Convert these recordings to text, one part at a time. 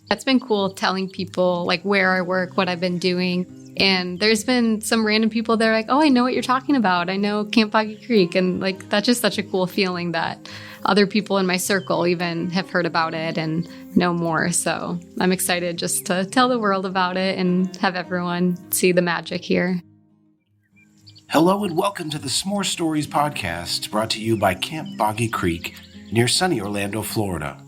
That's been cool, telling people like where I work, what I've been doing. And there's been some random people that are like, oh, I know what you're talking about. I know Camp Boggy Creek. And like, that's just such a cool feeling that other people in my circle even have heard about it and know more. So I'm excited just to tell the world about it and have everyone see the magic here. Hello and welcome to the S'more Stories podcast, brought to you by Camp Boggy Creek near sunny Orlando, Florida.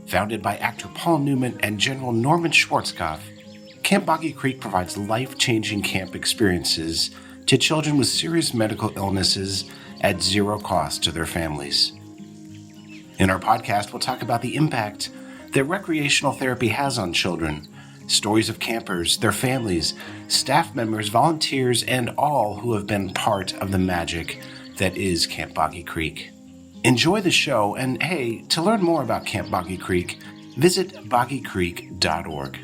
Founded by actor Paul Newman and General Norman Schwarzkopf, Camp Boggy Creek provides life-changing camp experiences to children with serious medical illnesses at zero cost to their families. In our podcast, we'll talk about the impact that recreational therapy has on children, stories of campers, their families, staff members, volunteers, and all who have been part of the magic that is Camp Boggy Creek. Enjoy the show, and hey, to learn more about Camp Boggy Creek, visit boggycreek.org.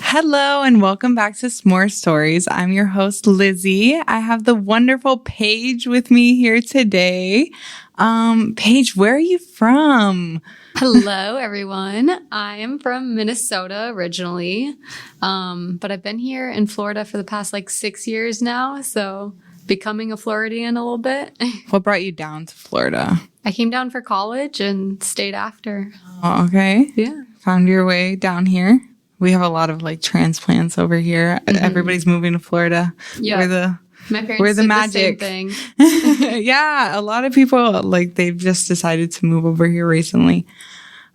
Hello and welcome back to S'more Stories. I'm your host, Lizzie. I have the wonderful Paige with me here today. Paige, where are you from? Hello, everyone. I am from Minnesota originally, but I've been here in Florida for the past 6 years now, so becoming a Floridian a little bit. What brought you down to Florida? I came down for college and stayed after. Oh, okay. Yeah. Found your way down here. We have a lot of transplants over here. Mm-hmm. Everybody's moving to Florida. Yeah. My parents we're the did magic. The same thing. Yeah, a lot of people they've just decided to move over here recently.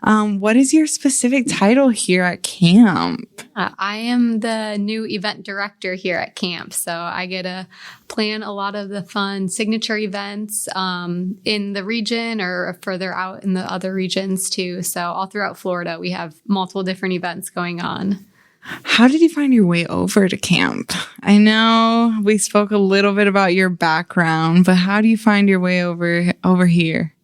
What is your specific title here at camp? I am the new event director here at camp, so I get to plan a lot of the fun signature events in the region or further out in the other regions too. So all throughout Florida, we have multiple different events going on. How did you find your way over to camp? I know we spoke a little bit about your background, but how do you find your way over here?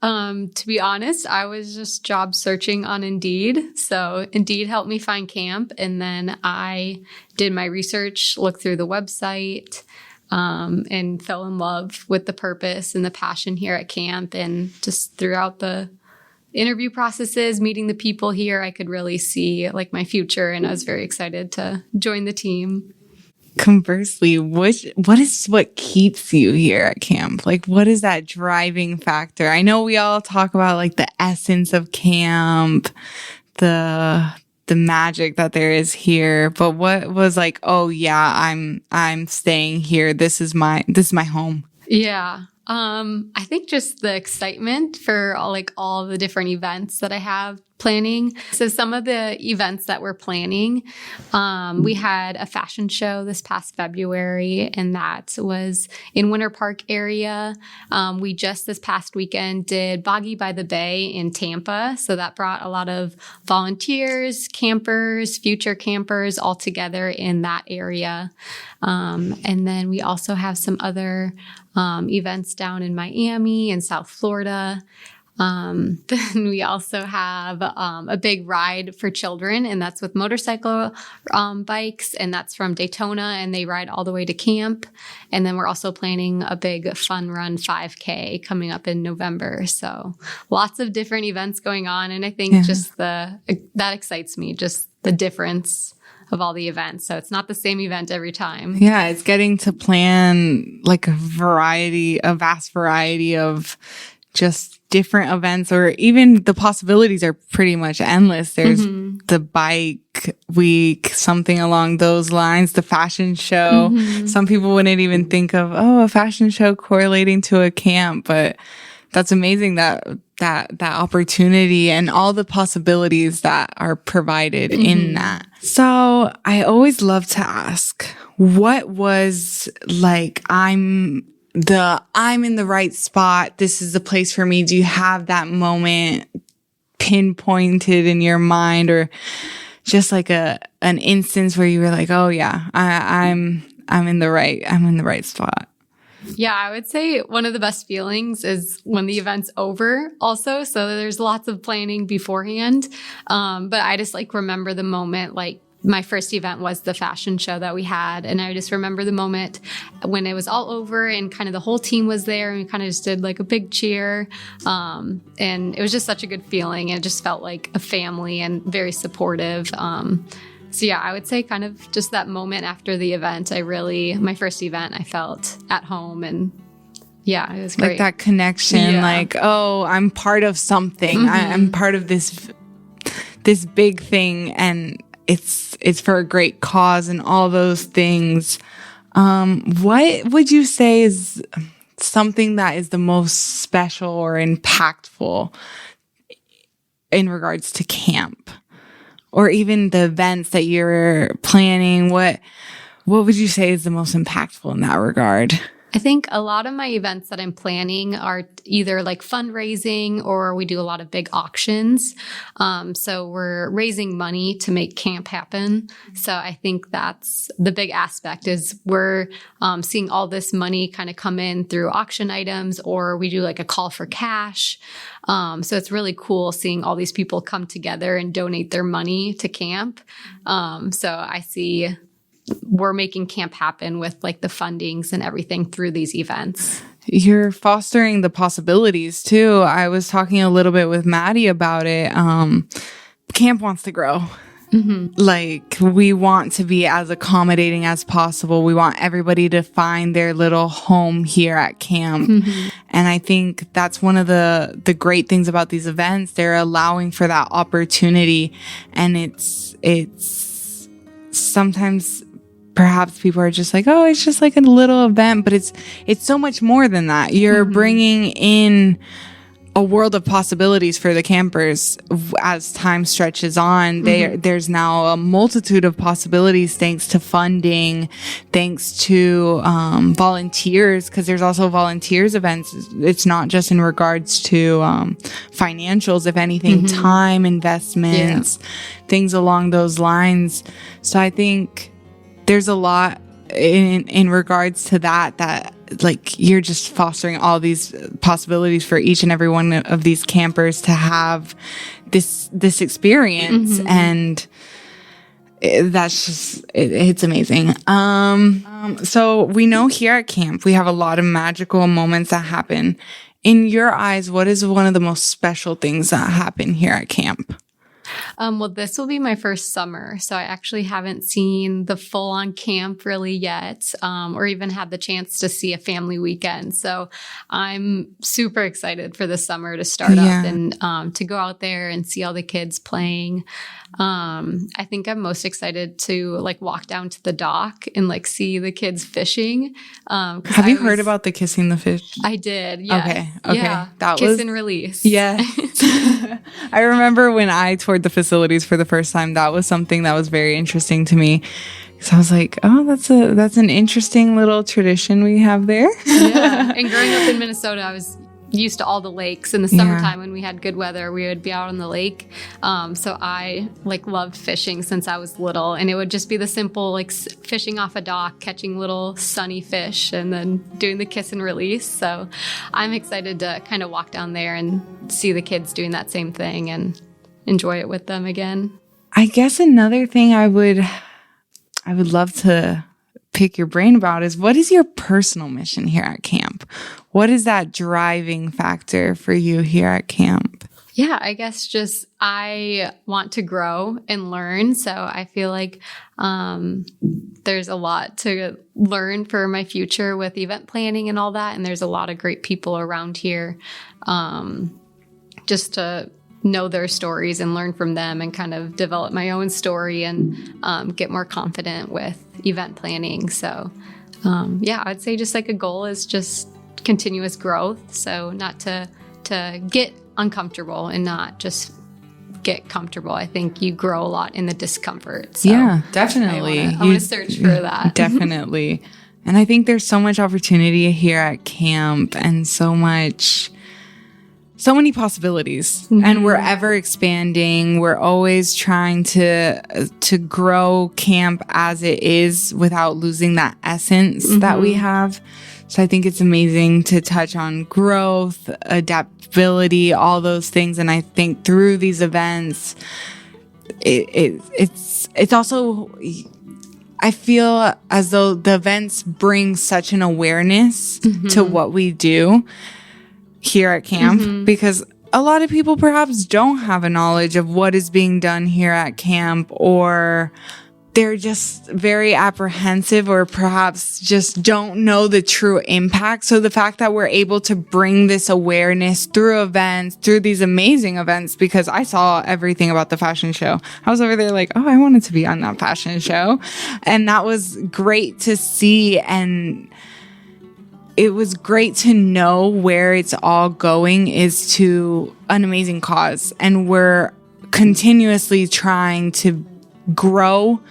To be honest, I was just job searching on Indeed. So Indeed helped me find camp. And then I did my research, looked through the website, and fell in love with the purpose and the passion here at camp. And just throughout the interview processes, meeting the people here, I could really see my future. And I was very excited to join the team. Conversely, what keeps you here at camp? What is that driving factor? I know we all talk about the essence of camp, the magic that there is here, but what was oh yeah, I'm staying here. This is my home. Yeah. I think just the excitement for all the different events that I have planning. So some of the events that we're planning, we had a fashion show this past February, and that was in Winter Park area. We just this past weekend did Boggy by the Bay in Tampa. So that brought a lot of volunteers, campers, future campers all together in that area. And then we also have some other events down in Miami and South Florida. Then we also have a big ride for children, and that's with motorcycle bikes, and that's from Daytona, and they ride all the way to camp. And then we're also planning a big fun run 5K coming up in November. So lots of different events going on, and I think just that excites me, just the difference of all the events. So it's not the same event every time. Yeah, it's getting to plan a vast variety of just different events, or even the possibilities are pretty much endless. There's the bike week, something along those lines, the fashion show. Some people wouldn't even think of, a fashion show correlating to a camp, but that's amazing that opportunity and all the possibilities that are provided in that. So I always love to ask, what was I'm in the right spot, this is the place for me? Do you have that moment pinpointed in your mind, or just an instance where you were oh yeah, I'm in the right spot? Yeah, I would say one of the best feelings is when the event's over also. So there's lots of planning beforehand. But I just remember the moment my first event was the fashion show that we had. And I just remember the moment when it was all over and kind of the whole team was there and we kind of just did like a big cheer. And it was just such a good feeling. It just felt like a family and very supportive. So yeah, I would say kind of just that moment after the event, my first event, I felt at home and yeah, it was great. Like that connection, like, oh, I'm part of something. Mm-hmm. I'm part of this big thing, and it's for a great cause and all those things. What would you say is something that is the most special or impactful in regards to camp? Or even the events that you're planning, what would you say is the most impactful in that regard? I think a lot of my events that I'm planning are either like fundraising or we do a lot of big auctions. So we're raising money to make camp happen. So I think that's the big aspect is we're seeing all this money kind of come in through auction items, or we do like a call for cash. So it's really cool seeing all these people come together and donate their money to camp. So I see we're making camp happen with like the fundings and everything through these events. You're fostering the possibilities too. I was talking a little bit with Maddie about it. Camp wants to grow. Mm-hmm. Like we want to be as accommodating as possible. We want everybody to find their little home here at camp. Mm-hmm. And I think that's one of the great things about these events. They're allowing for that opportunity. And it's sometimes perhaps people are just like, oh, it's just like a little event, but it's so much more than that. You're bringing in a world of possibilities for the campers as time stretches on. There's now a multitude of possibilities thanks to funding, thanks to volunteers, because there's also volunteers events. It's not just in regards to financials, if anything, time investments, things along those lines. So I think there's a lot in regards to that like you're just fostering all these possibilities for each and every one of these campers to have this experience. And that's just, it's amazing. So we know here at camp, we have a lot of magical moments that happen. In your eyes, what is one of the most special things that happen here at camp? Well, this will be my first summer, so I actually haven't seen the full-on camp really yet, or even had the chance to see a family weekend. So I'm super excited for the summer to start up and to go out there and see all the kids playing. I think I'm most excited to like walk down to the dock and like see the kids fishing. Have you heard about the kissing the fish? I did. Yeah. Okay. Yeah. That Kiss and release. Yeah. I remember when I toured the facilities for the first time, that was something that was very interesting to me. So I was like, oh, that's an interesting little tradition we have there. Yeah. And growing up in Minnesota, I was used to all the lakes. In the summertime when we had good weather, we would be out on the lake. So I like loved fishing since I was little, and it would just be the simple like fishing off a dock, catching little sunny fish, and then doing the kiss and release. So I'm excited to kind of walk down there and see the kids doing that same thing and enjoy it with them again. I guess another thing I would love to pick your brain about is, what is your personal mission here at camp? What is that driving factor for you here at camp? Yeah, I guess just I want to grow and learn. So I feel like there's a lot to learn for my future with event planning and all that. And there's a lot of great people around here just to know their stories and learn from them and kind of develop my own story and get more confident with event planning. So I'd say just like a goal is just continuous growth. So not to get uncomfortable and not just get comfortable. I think you grow a lot in the discomfort. So yeah, definitely. I want to search for that. Definitely. And I think there's so much opportunity here at camp and so many possibilities, and we're ever expanding. We're always trying to grow camp as it is without losing that essence that we have. So I think it's amazing to touch on growth, adaptability, all those things. And I think through these events, it's also, I feel as though the events bring such an awareness to what we do here at camp, because a lot of people perhaps don't have a knowledge of what is being done here at camp, or they're just very apprehensive, or perhaps just don't know the true impact. So the fact that we're able to bring this awareness through events, through these amazing events, because I saw everything about the fashion show. I was over there like, oh, I wanted to be on that fashion show. And that was great to see. And it was great to know where it's all going is to an amazing cause. And we're continuously trying to grow,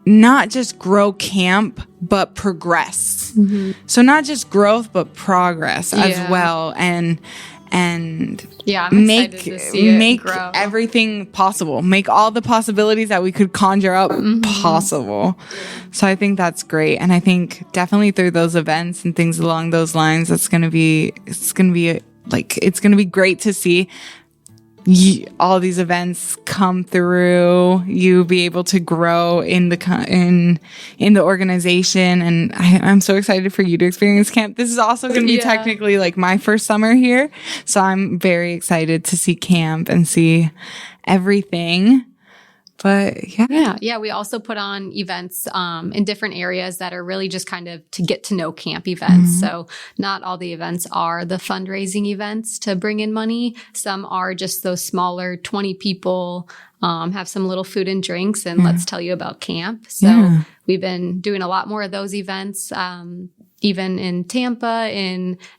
not just grow camp, but progress. So not just growth, but progress as well. And I'm excited to see it make grow. Everything possible. Make all the possibilities that we could conjure up possible. So I think that's great. And I think definitely through those events and things along those lines, it's going to be great to see all these events come through, you be able to grow in the organization. And I'm so excited for you to experience camp. This is also going to be technically like my first summer here. So I'm very excited to see camp and see everything. But yeah. We also put on events in different areas that are really just kind of to get to know camp events. So not all the events are the fundraising events to bring in money. Some are just those smaller 20 people, have some little food and drinks, and let's tell you about camp. So we've been doing a lot more of those events. Even in Tampa,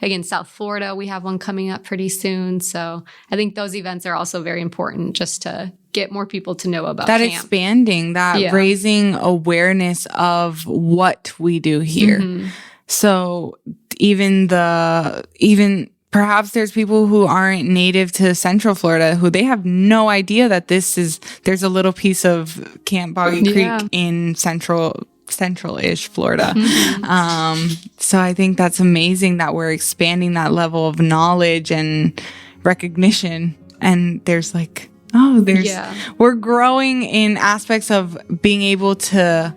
again, South Florida, we have one coming up pretty soon. So I think those events are also very important just to get more people to know about that camp. Expanding, that raising awareness of what we do here. So even perhaps there's people who aren't native to Central Florida who they have no idea that there's a little piece of Camp Boggy Creek in central-ish Florida. So I think that's amazing that we're expanding that level of knowledge and recognition. And there's we're growing in aspects of being able to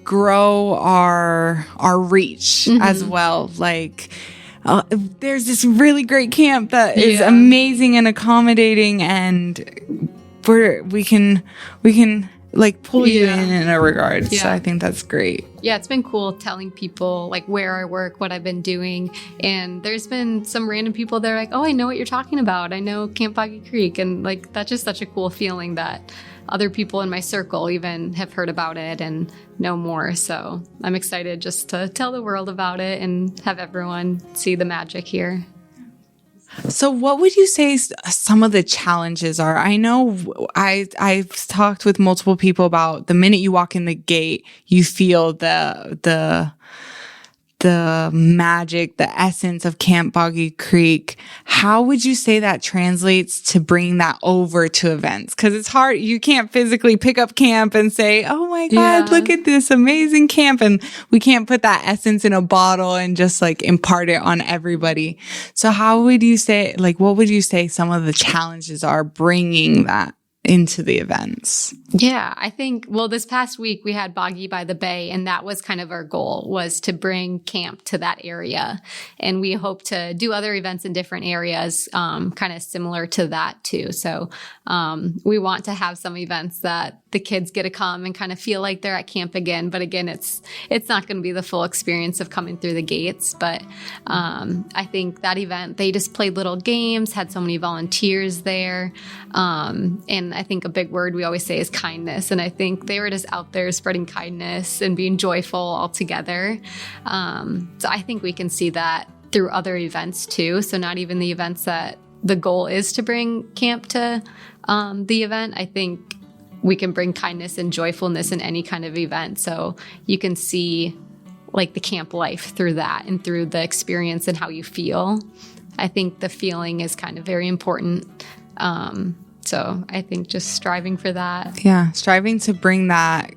grow our reach as well. Like, there's this really great camp that is amazing and accommodating, and we can like pull you in a regard. So I think that's great. Yeah, it's been cool telling people like where I work, what I've been doing. And there's been some random people that are like, oh, I know what you're talking about. I know Camp Boggy Creek. And like, that's just such a cool feeling that other people in my circle even have heard about it and know more. So I'm excited just to tell the world about it and have everyone see the magic here. So what would you say some of the challenges are? I know I've talked with multiple people about the minute you walk in the gate, you feel the magic, the essence of Camp Boggy Creek. How would you say that translates to bringing that over to events? Because it's hard. You can't physically pick up camp and say, oh my God, look at this amazing camp. And we can't put that essence in a bottle and just like impart it on everybody. So how would you say, like, what would you say some of the challenges are bringing that into the events? Yeah, I think, well, this past week we had Boggy by the Bay, and that was kind of our goal, was to bring camp to that area. And we hope to do other events in different areas, kind of similar to that too. So we want to have some events that the kids get to come and kind of feel like they're at camp again. But again, it's not going to be the full experience of coming through the gates. But I think that event, they just played little games, had so many volunteers there. And I think a big word we always say is kindness. And I think they were just out there spreading kindness and being joyful all together. So I think we can see that through other events too. So not even the events that the goal is to bring camp to the event. I think we can bring kindness and joyfulness in any kind of event. So you can see like the camp life through that and through the experience and how you feel. I think the feeling is kind of very important. So I think just striving for that. Yeah, striving to bring that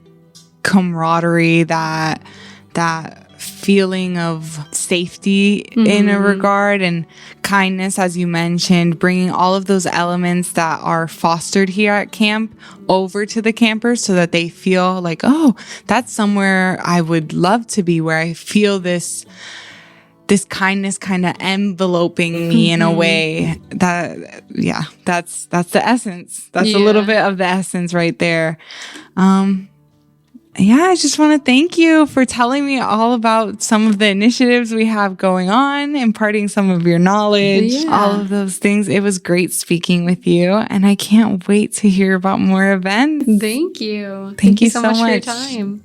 camaraderie, that feeling of safety in a regard, and kindness, as you mentioned, bringing all of those elements that are fostered here at camp over to the campers so that they feel like, oh, that's somewhere I would love to be, where I feel this kindness kind of enveloping me in a way that, that's the essence. That's a little bit of the essence right there. I just want to thank you for telling me all about some of the initiatives we have going on, imparting some of your knowledge, all of those things. It was great speaking with you, and I can't wait to hear about more events. Thank you. Thank you so much for your time.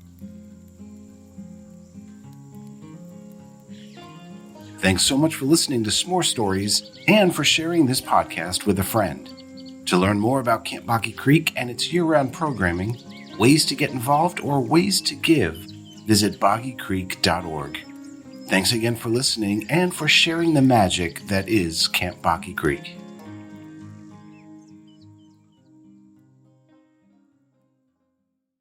Thanks so much for listening to S'more Stories and for sharing this podcast with a friend. To learn more about Camp Boggy Creek and its year-round programming, ways to get involved, or ways to give, visit boggycreek.org. Thanks again for listening and for sharing the magic that is Camp Boggy Creek.